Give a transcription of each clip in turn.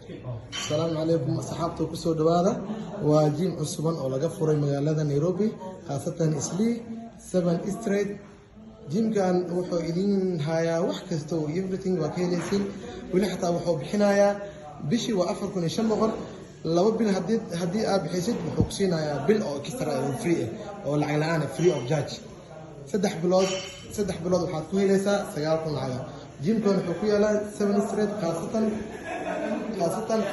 السلام عليكم أصحابتي كسو دوادا وجيم عصبان أو لقى فوري مقالة نيروبي خاصة إسلي 7 ستريت جيم كان وحو إذين هايا وحكستو everything وكيليسين ولي حتى وحو بحنايا بشي وأفر كوني شمغر لو بين هدي بحيث بحوكسين هايا بيل أو كسر فري أو العلانة فري أوف جاج سدح بلاد وحاد كوهي ليسا سياركم العلا جيم كان حكوية لا 7 ستريت خاصة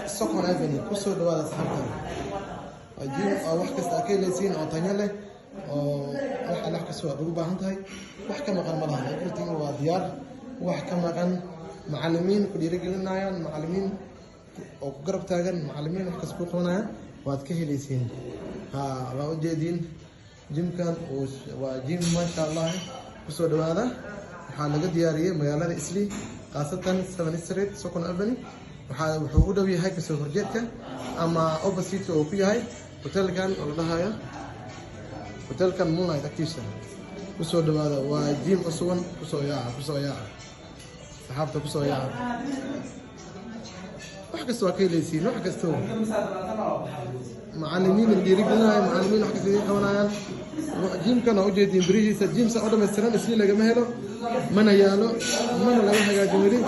سوكون أفني كسر دوادا صحابتي جيم أو وحكست أكيليسين أو تانيله أو wax kasoo ugu baahan tahay wax ka maqan ma laha everything waa diyaar wax ka maqan macallimiin ku dhiirigelinayaan macallimiin oo ku garab taagan macallimiin wax kasoo qabanaya waad ka helaysiin waa u jeedin jimkan waa jim ma sha Allah kusoo dhawaada waxaa laga diyaariyay magaalada Isli qaasatan 7 Street Sokon Avenue wuxuu u dhow yahay kasoo horjeedka ama opposite oo ku yahay hotelkan oo la dhahayo hotelkan Moonlight Activation kusoo dhawaada waa jim cusub kusoo yaaca saxaabta kusoo yaaca wax kasta waa kayleysii wax kasta macallimiin dhiirigelinaya macallimiin wax kasta qabanayaan jimkan oo jeedin barihiisa jimsa oo dhameystiran isii laga helo mana yaalo mana laga hagaajin wali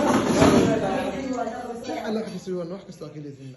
wax kasta waa kayleysii